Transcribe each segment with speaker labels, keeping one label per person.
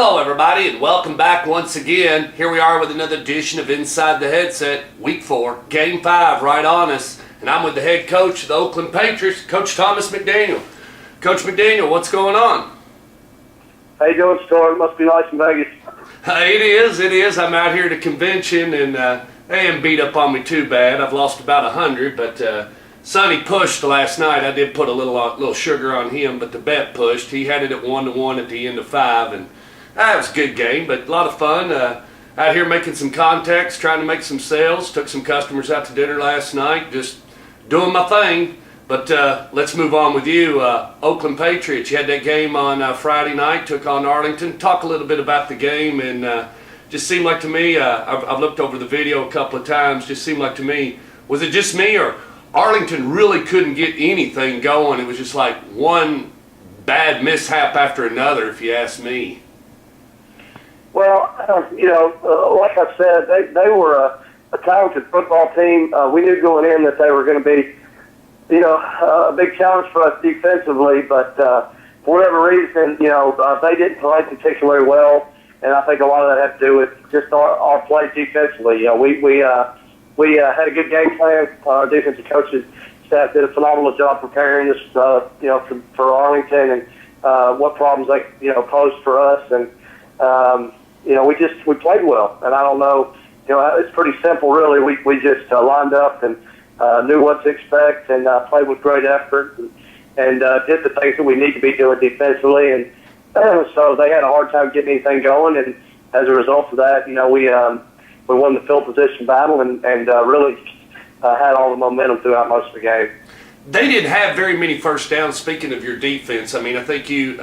Speaker 1: Hello everybody and welcome back once again. Here we are with another edition of Inside the Headset, Week 4, Game 5 right on us. And I'm with the head coach of the Oakland Patriots, Coach Thomas McDaniel. Coach McDaniel, what's going on?
Speaker 2: How you doing, Stuart? Must be nice in Vegas.
Speaker 1: It is. I'm out here at a convention and they haven't beat up on me too bad. I've lost about 100, but Sonny pushed last night. I did put a little sugar on him, but the bet pushed. He had it at 1-1 at the end of 5, and it was a good game, but a lot of fun. Out here making some contacts, trying to make some sales. Took some customers out to dinner last night, just doing my thing. But let's move on with you. Oakland Patriots, you had that game on Friday night, took on Arlington. Talk a little bit about the game, and just seemed like to me, I've looked over the video a couple of times, just seemed like to me, was it just me or Arlington really couldn't get anything going? It was just like one bad mishap after another, if you ask me.
Speaker 2: Well, like I said, they were a talented football team. We knew going in that they were going to be, a big challenge for us defensively, but for whatever reason, they didn't play particularly well, and I think a lot of that had to do with just our play defensively. We had a good game plan. Our defensive coaches staff did a phenomenal job preparing us, for Arlington and what problems they, posed for us, and we played well. And I don't know, it's pretty simple, really. We just lined up and knew what to expect and played with great effort and did the things that we need to be doing defensively. And so they had a hard time getting anything going. And as a result of that, we won the field position battle and really had all the momentum throughout most of the game.
Speaker 1: They didn't have very many first downs. Speaking of your defense, I mean, I think you,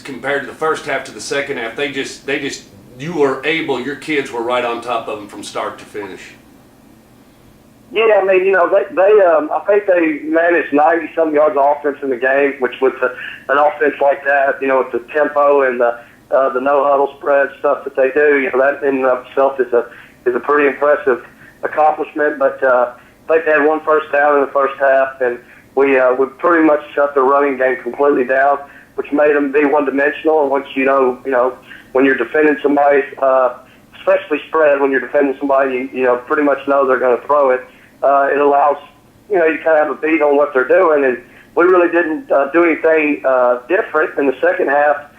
Speaker 1: compared to the first half to the second half, your kids were right on top of them from start to finish.
Speaker 2: Yeah, I mean, I think they managed 90-some yards of offense in the game, which with an offense like that, with the tempo and the no-huddle spread stuff that they do, that in and of itself is a pretty impressive accomplishment. But they had one first down in the first half, and we pretty much shut the running game completely down, which made them be one-dimensional. And once when you're defending somebody, especially spread, when you're defending somebody, you pretty much know they're going to throw it. It allows you kind of have a beat on what they're doing, and we really didn't do anything different in the second half.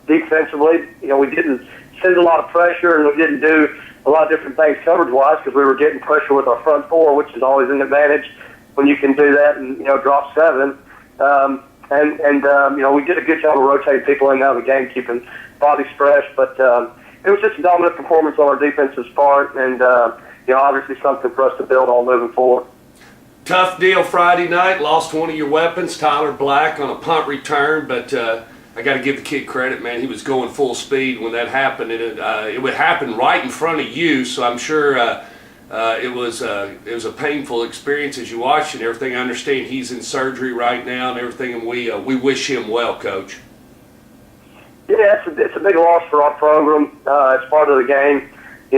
Speaker 2: Defensively, we didn't send a lot of pressure, and we didn't do a lot of different things coverage-wise because we were getting pressure with our front four, which is always an advantage when you can do that and drop 7. We did a good job of rotating people in and out of the game, keeping bodies fresh. But it was just a dominant performance on our defensive part, and obviously something for us to build on moving forward.
Speaker 1: Tough deal Friday night. Lost one of your weapons, Tyler Black, on a punt return, but I got to give the kid credit, man. He was going full speed when that happened, and it would happen right in front of you. So I'm sure it was a painful experience as you watched and everything. I understand he's in surgery right now and everything, and we wish him well, Coach.
Speaker 2: Yeah, it's a big loss for our program. It's part of the game.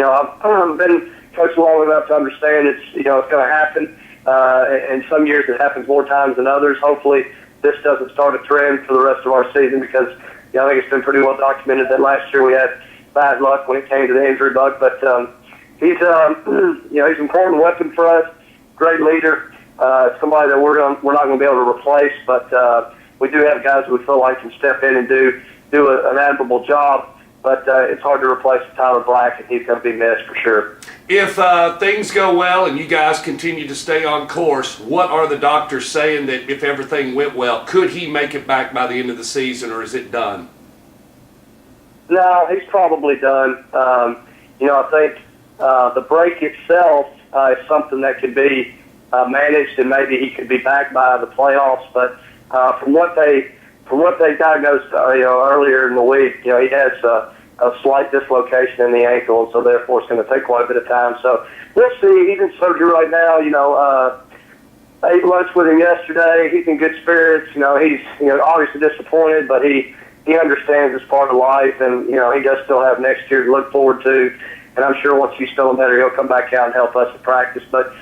Speaker 2: I've been coaching long enough to understand it's going to happen. And some years it happens more times than others. Hopefully this doesn't start a trend for the rest of our season because I think it's been pretty well documented that last year we had bad luck when it came to the injury bug. But he's he's an important weapon for us. Great leader. Somebody that we're not going to be able to replace, but we do have guys who we feel like can step in and do an admirable job. But it's hard to replace Tyler Black, and he's going to be missed for sure.
Speaker 1: If things go well and you guys continue to stay on course, what are the doctors saying that if everything went well, could he make it back by the end of the season, or is it done?
Speaker 2: No, he's probably done. I think the break itself is something that could be managed, and maybe he could be back by the playoffs. But from what they diagnosed earlier in the week, he has a slight dislocation in the ankle, and so therefore it's going to take quite a bit of time. So we'll see. He's in surgery right now. I ate lunch with him yesterday. He's in good spirits. He's obviously disappointed, but he understands it's part of life, and he does still have next year to look forward to. And I'm sure once he's feeling better, he'll come back out and help us at practice. But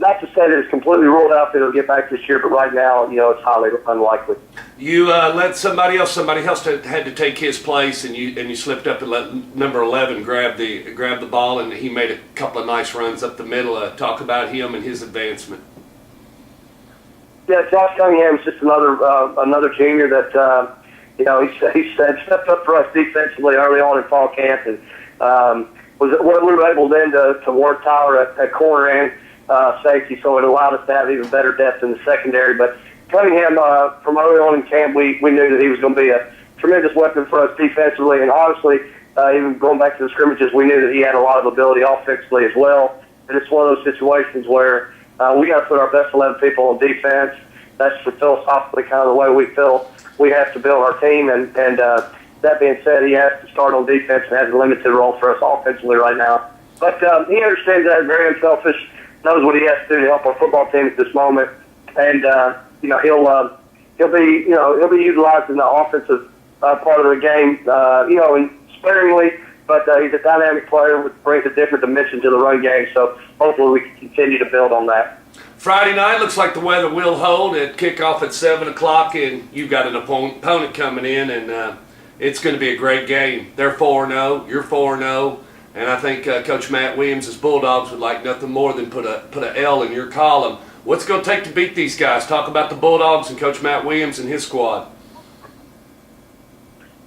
Speaker 2: not to say that it's completely ruled out that it'll get back this year, but right now, it's highly unlikely.
Speaker 1: You let somebody else had to take his place, and you slipped up and let number 11 grab the ball, and he made a couple of nice runs up the middle. Talk about him and his advancement.
Speaker 2: Yeah, Josh Cunningham's just another junior that he stepped up for us defensively early on in fall camp, and we were able then to work Tyler at corner and safety, so it allowed us to have even better depth in the secondary. But Cunningham, from early on in camp, we knew that he was going to be a tremendous weapon for us defensively, and honestly, even going back to the scrimmages, we knew that he had a lot of ability offensively as well. And it's one of those situations where we got to put our best 11 people on defense. That's philosophically kind of the way we feel we have to build our team. And that being said, he has to start on defense and has a limited role for us offensively right now. But he understands that, very unselfish, knows what he has to do to help our football team at this moment. And he'll be utilized in the offensive part of the game, and sparingly. But he's a dynamic player which brings a different dimension to the run game. So hopefully we can continue to build on that.
Speaker 1: Friday night looks like the weather will hold. At kickoff at 7 o'clock, and you've got an opponent coming in, and it's going to be a great game. They're 4-0, you're 4-0, and I think Coach Matt Williams' Bulldogs would like nothing more than put a L in your column. What's it going to take to beat these guys? Talk about the Bulldogs and Coach Matt Williams and his squad.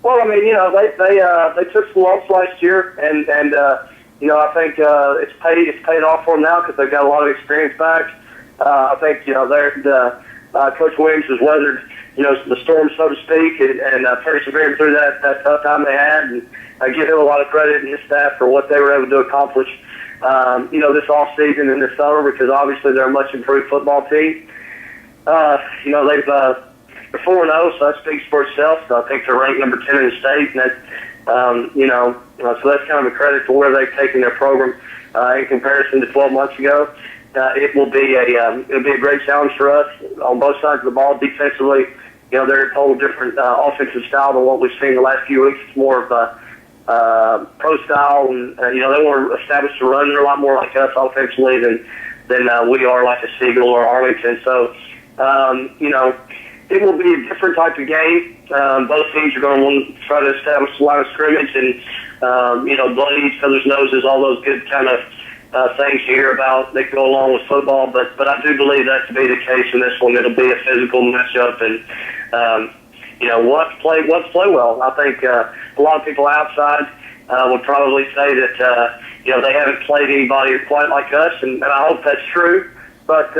Speaker 2: Well, I mean, they took some lumps last year, and I think it's paid off for them now because they've got a lot of experience back. I think Coach Williams has weathered the storm, so to speak, and persevered through that tough time they had, and I give him a lot of credit and his staff for what they were able to accomplish this off season and this summer, because obviously they're a much improved football team. They're 4-0, so that speaks for itself. So I think they're ranked number 10 in the state, and that, so that's kind of a credit to where they've taken their program in comparison to 12 months ago. It'll be a great challenge for us on both sides of the ball. Defensively, they're a total different offensive style than what we've seen the last few weeks. It's more of a pro style, and they want to establish the run. They're a lot more like us offensively than we are like a Siegel or Arlington. So, it will be a different type of game. Both teams are going to want to try to establish a line of scrimmage and, blood each other's noses, all those good kind of things you hear about that go along with football. But I do believe that to be the case in this one. It'll be a physical matchup, and, let's play well. I think a lot of people outside would probably say that, they haven't played anybody quite like us, and I hope that's true. But,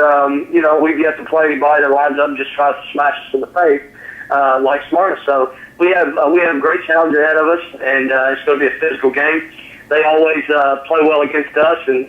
Speaker 2: we've yet to play anybody that lines up and just tries to smash us in the face like Smyrna. So we have a great challenge ahead of us, and it's going to be a physical game. They always play well against us, and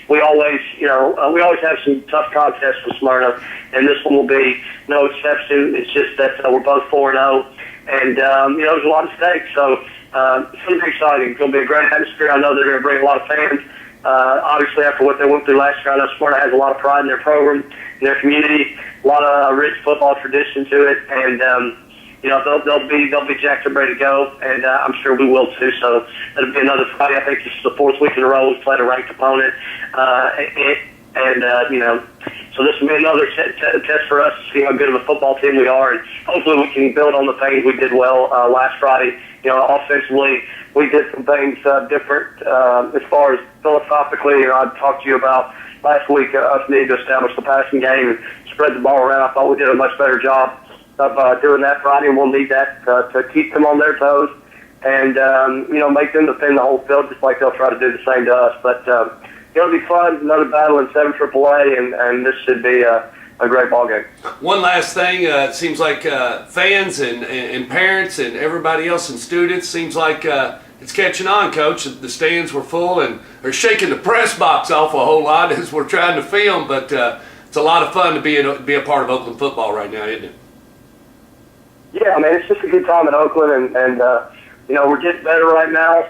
Speaker 2: we always have some tough contests with Smyrna, and this one will be no exception. It's just that we're both 4-0, and, there's a lot at stake. So it's going to be exciting. It's going to be a great atmosphere. I know they're going to bring a lot of fans. Obviously, after what they went through last year, I know Smyrna has a lot of pride in their program, in their community, a lot of rich football tradition to it, and they'll be jacked up, ready to go, and I'm sure we will too. So it'll be another Friday. I think this is the fourth week in a row we've played a ranked opponent, so this will be another test for us to see how good of a football team we are, and hopefully we can build on the things we did well last Friday. Offensively, we did some things different as far as philosophically. I talked to you about last week us needing to establish the passing game and spread the ball around. I thought we did a much better job of doing that Friday, and we'll need that to keep them on their toes and, make them defend the whole field just like they'll try to do the same to us. But it'll be fun, another battle in 7 AAA, and this should be a great ball game. One
Speaker 1: last thing, it seems like fans and parents and everybody else and students, seems like it's catching on, Coach. The stands were full, and they're shaking the press box off a whole lot as we're trying to film, but it's a lot of fun to be a part of Oakland football right now, isn't it?
Speaker 2: Yeah, it's just a good time in Oakland, and we're getting better right now.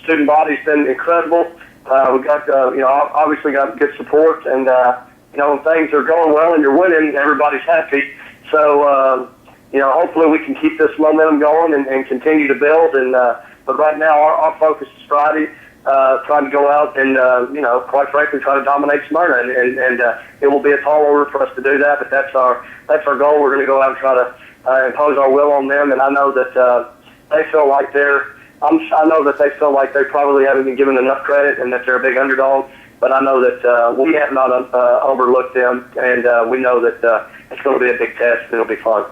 Speaker 2: Student body's been incredible. We've got, obviously got good support, and when things are going well and you're winning, everybody's happy. So, hopefully we can keep this momentum going and continue to build. And but right now our focus is Friday. trying to go out and, quite frankly, try to dominate Smyrna. And it will be a tall order for us to do that, but that's our goal. We're going to go out and try to impose our will on them. And I know that they feel like I know that they feel like they probably haven't been given enough credit and that they're a big underdog. But I know that we have not overlooked them, and we know that it's going to be a big test, and it'll be fun.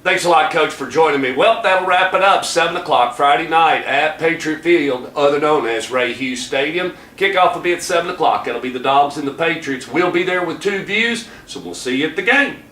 Speaker 1: Thanks a lot, Coach, for joining me. Well, that'll wrap it up. 7 o'clock Friday night at Patriot Field, other known as Ray Hughes Stadium. Kickoff will be at 7 o'clock. It'll be the Dogs and the Patriots. We'll be there with 2 views, so we'll see you at the game.